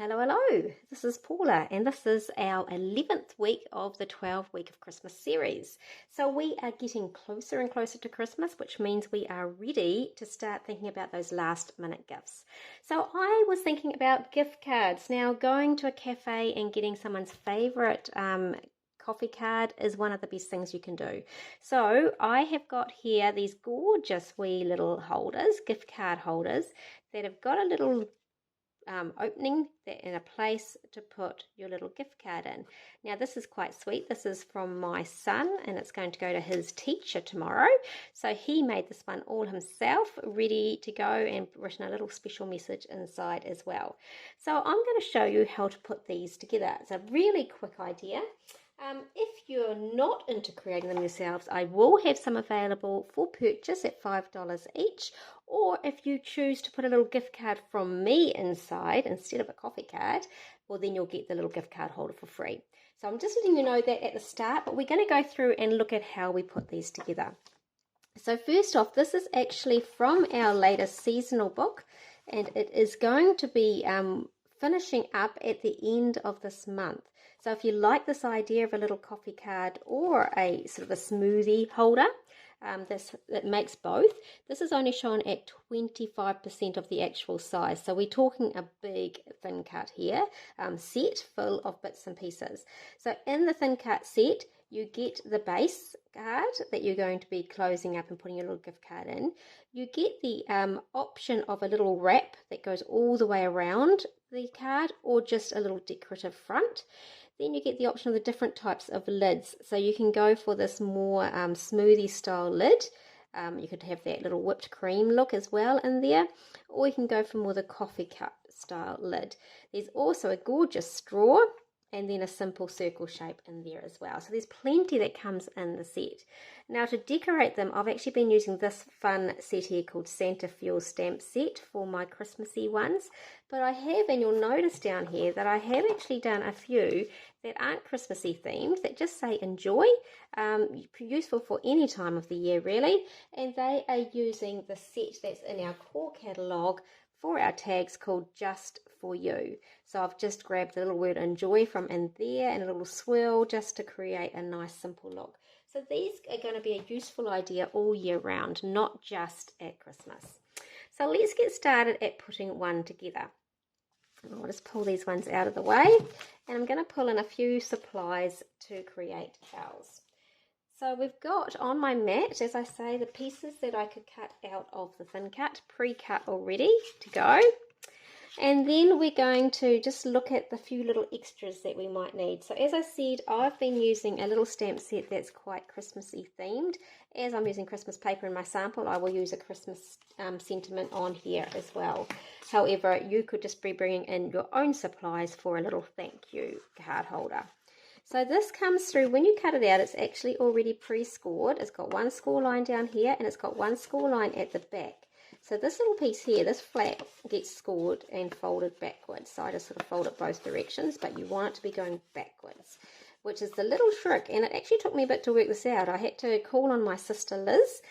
Hello, hello. This is Paula, and this is our 11th week of the 12-week of Christmas series. So we are getting closer and closer to Christmas, which means we are ready to start thinking about those last-minute gifts. So I was thinking about gift cards. Now, going to a cafe and getting someone's favorite coffee card is one of the best things you can do. So I have got here these gorgeous wee little holders, gift card holders, that have got a little opening and a place to put your little gift card in. Now this is quite sweet. This is from my son and it's going to go to his teacher tomorrow. So he made this one all himself, ready to go, and written a little special message inside as well. So I'm going to show you how to put these together. It's a really quick idea. If you're not into creating them yourselves, I will have some available for purchase at $5 each, or if you choose to put a little gift card from me inside instead of a coffee card, well then you'll get the little gift card holder for free. So I'm just letting you know that at the start, but we're going to go through and look at how we put these together. So first off, this is actually from our latest seasonal book, and it is going to be finishing up at the end of this month. So if you like this idea of a little coffee card or a sort of a smoothie holder, that makes both. This is only shown at 25% of the actual size. So we're talking a big thin cut here, set full of bits and pieces. So in the thin cut set, you get the base card that you're going to be closing up and putting your little gift card in. You get the option of a little wrap that goes all the way around the card, or just a little decorative front. Then you get the option of the different types of lids. So you can go for this more smoothie style lid. You could have that little whipped cream look as well in there, or you can go for more the coffee cup style lid. There's also a gorgeous straw and then a simple circle shape in there as well. So there's plenty that comes in the set. Now to decorate them, I've actually been using this fun set here called Santa Fuel stamp set for my Christmassy ones. But I have, and you'll notice down here that I have actually done a few that aren't Christmassy themed, that just say enjoy, useful for any time of the year really. And they are using the set that's in our core catalogue for our tags called Just For You. So I've just grabbed the little word enjoy from in there and a little swirl just to create a nice simple look. So these are going to be a useful idea all year round, not just at Christmas. So let's get started at putting one together. I'll just pull these ones out of the way, and I'm going to pull in a few supplies to create ours. So we've got on my mat, as I say, the pieces that I could cut out of the thin cut, pre-cut already to go. And then we're going to just look at the few little extras that we might need. So as I said, I've been using a little stamp set that's quite Christmassy themed. As I'm using Christmas paper in my sample, I will use a Christmas sentiment on here as well. However, you could just be bringing in your own supplies for a little thank you card holder. So this comes through, when you cut it out, it's actually already pre-scored. It's got one score line down here and it's got one score line at the back. So this little piece here, this flap, gets scored and folded backwards. So I just sort of fold it both directions, but you want it to be going backwards, which is the little trick. And it actually took me a bit to work this out. I had to call on my sister Liz,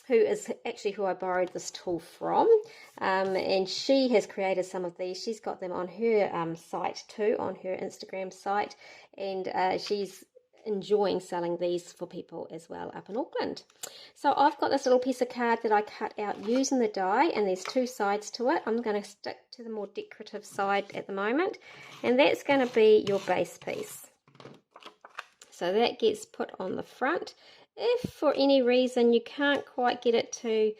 who is actually who I borrowed this tool from, and she has created some of these. She's got them on her site too, on her Instagram site, and she's enjoying selling these for people as well up in Auckland. So I've got this little piece of card that I cut out using the die, and there's two sides to it. I'm going to stick to the more decorative side at the moment, and that's going to be your base piece. So that gets put on the front. If for any reason you can't quite get it to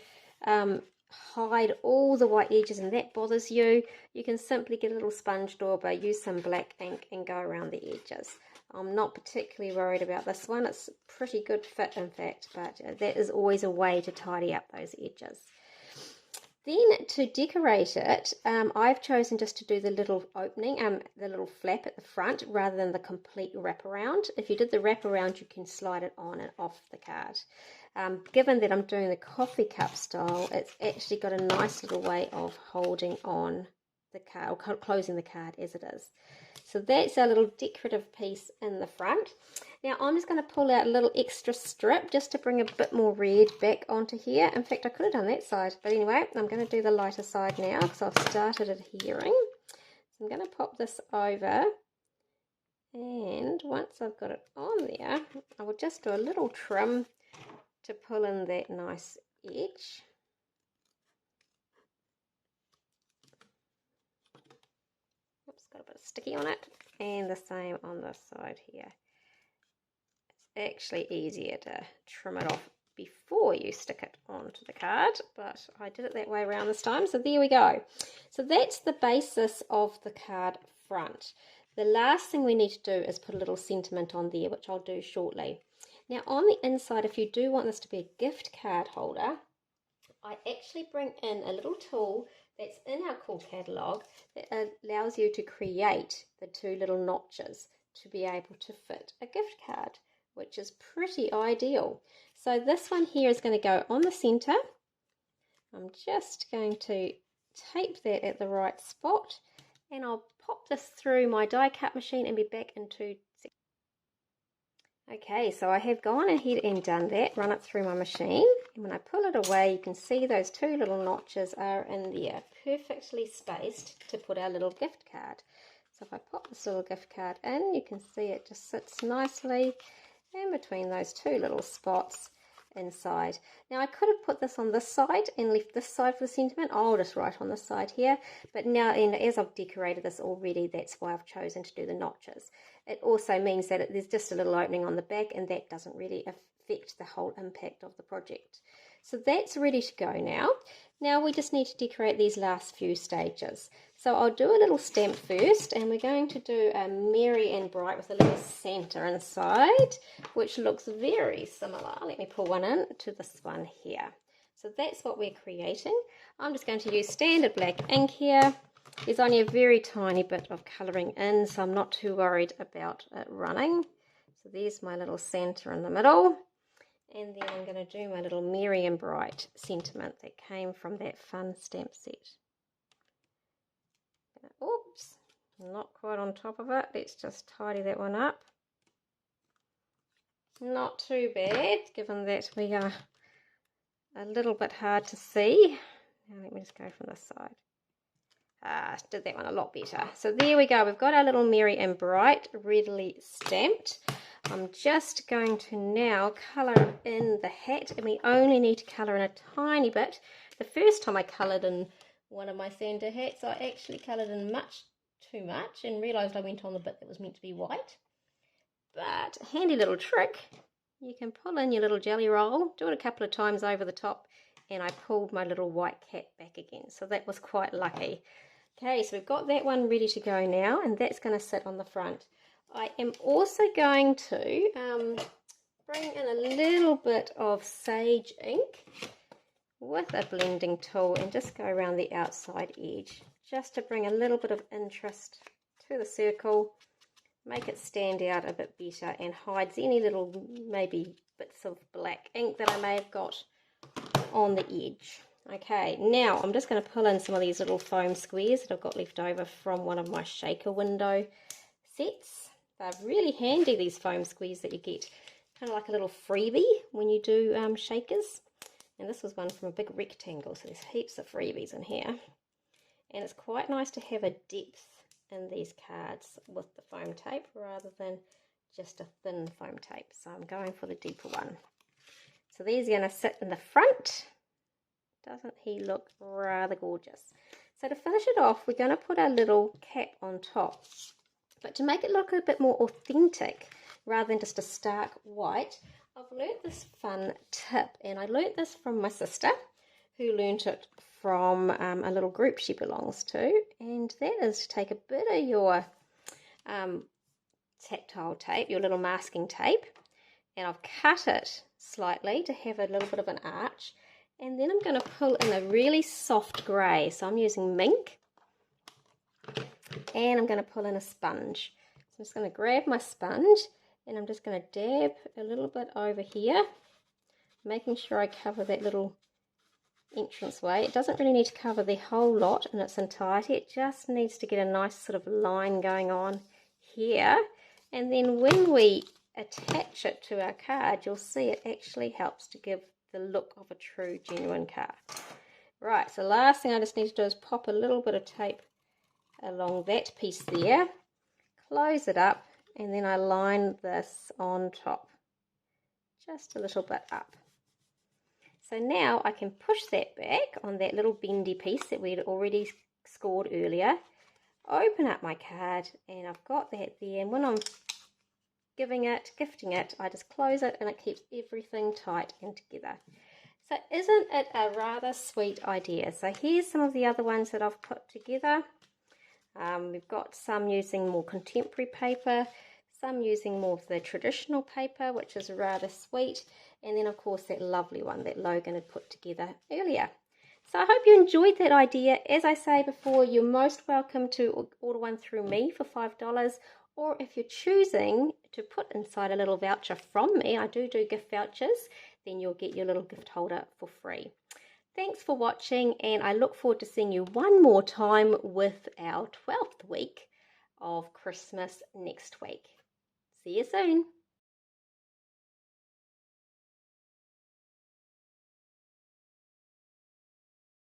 hide all the white edges and that bothers you, you can simply get a little sponge dauber, use some black ink and go around the edges. I'm not particularly worried about this one. It's a pretty good fit in fact, but that is always a way to tidy up those edges. Then to decorate it, I've chosen just to do the little opening, the little flap at the front rather than the complete wraparound. If you did the wraparound, you can slide it on and off the card. Given that I'm doing the coffee cup style, it's actually got a nice little way of holding on the card, or closing the card as it is. So that's our little decorative piece in the front. Now I'm just going to pull out a little extra strip just to bring a bit more red back onto here. In fact, I could have done that side, but anyway, I'm going to do the lighter side now because I've started adhering. So I'm going to pop this over, and once I've got it on there, I will just do a little trim to pull in that nice edge. Oops, got a bit of sticky on it, and the same on this side here. It's actually easier to trim it off before you stick it onto the card, but I did it that way around this time, so there we go. So that's the basis of the card front. The last thing we need to do is put a little sentiment on there, which I'll do shortly. Now on the inside, if you do want this to be a gift card holder, I actually bring in a little tool that's in our cool catalogue that allows you to create the two little notches to be able to fit a gift card, which is pretty ideal. So this one here is going to go on the center. I'm just going to tape that at the right spot, and I'll pop this through my die cut machine and be back in 2 seconds. Okay, so I have gone ahead and done that, run it through my machine, and when I pull it away, you can see those two little notches are in there, perfectly spaced to put our little gift card. So if I pop this little gift card in, you can see it just sits nicely in between those two little spots inside. Now I could have put this on this side and left this side for the sentiment. I'll just write on this side here, but now, and as I've decorated this already, that's why I've chosen to do the notches. It also means that there's just a little opening on the back, and that doesn't really affect the whole impact of the project. So that's ready to go now. Now we just need to decorate these last few stages. So I'll do a little stamp first, and we're going to do a Merry and Bright with a little Santa inside, which looks very similar. Let me pull one in to this one here. So that's what we're creating. I'm just going to use standard black ink here. There's only a very tiny bit of colouring in, so I'm not too worried about it running. So there's my little Santa in the middle. And then I'm going to do my little Merry and Bright sentiment that came from that fun stamp set. Oops, not quite on top of it. Let's just tidy that one up. Not too bad, given that we are a little bit hard to see. Now let me just go from this side. Did that one a lot better. So there we go. We've got our little Merry and Bright readily stamped. I'm just going to now colour in the hat, and we only need to colour in a tiny bit. The first time I coloured in one of my Santa hats, I actually coloured in much too much and realised I went on the bit that was meant to be white. But handy little trick, you can pull in your little jelly roll, do it a couple of times over the top, and I pulled my little white cat back again. So that was quite lucky. Okay, so we've got that one ready to go now, and that's going to sit on the front. I am also going to bring in a little bit of sage ink with a blending tool and just go around the outside edge, just to bring a little bit of interest to the circle, make it stand out a bit better, and hides any little maybe bits of black ink that I may have got on the edge. Okay, now I'm just going to pull in some of these little foam squares that I've got left over from one of my shaker window sets. They're really handy, these foam squares that you get, kind of like a little freebie when you do shakers. And this was one from a big rectangle, so there's heaps of freebies in here. And it's quite nice to have a depth in these cards with the foam tape rather than just a thin foam tape. So I'm going for the deeper one. So these are going to sit in the front. Doesn't he look rather gorgeous? So to finish it off, we're going to put our little cap on top. But to make it look a bit more authentic, rather than just a stark white, I've learnt this fun tip, and I learnt this from my sister, who learnt it from a little group she belongs to, and that is to take a bit of your tactile tape, your little masking tape, and I've cut it slightly to have a little bit of an arch, and then I'm going to pull in a really soft grey, so I'm using mink, and I'm going to pull in a sponge. So I'm just going to grab my sponge, and I'm just going to dab a little bit over here, making sure I cover that little entranceway. It doesn't really need to cover the whole lot in its entirety. It just needs to get a nice sort of line going on here. And then when we attach it to our card, you'll see it actually helps to give the look of a true, genuine card. Right, so last thing I just need to do is pop a little bit of tape along that piece there, close it up, and then I line this on top, just a little bit up. So now I can push that back on that little bendy piece that we'd already scored earlier, open up my card, and I've got that there, and when I'm gifting it, I just close it and it keeps everything tight and together. So isn't it a rather sweet idea? So here's some of the other ones that I've put together. We've got some using more contemporary paper, some using more of the traditional paper, which is rather sweet, and then of course that lovely one that Logan had put together earlier. So I hope you enjoyed that idea. As I say before, you're most welcome to order one through me for $5, or if you're choosing to put inside a little voucher from me, I do gift vouchers, then you'll get your little gift holder for free. Thanks for watching, and I look forward to seeing you one more time with our 12th week of Christmas next week. See you soon.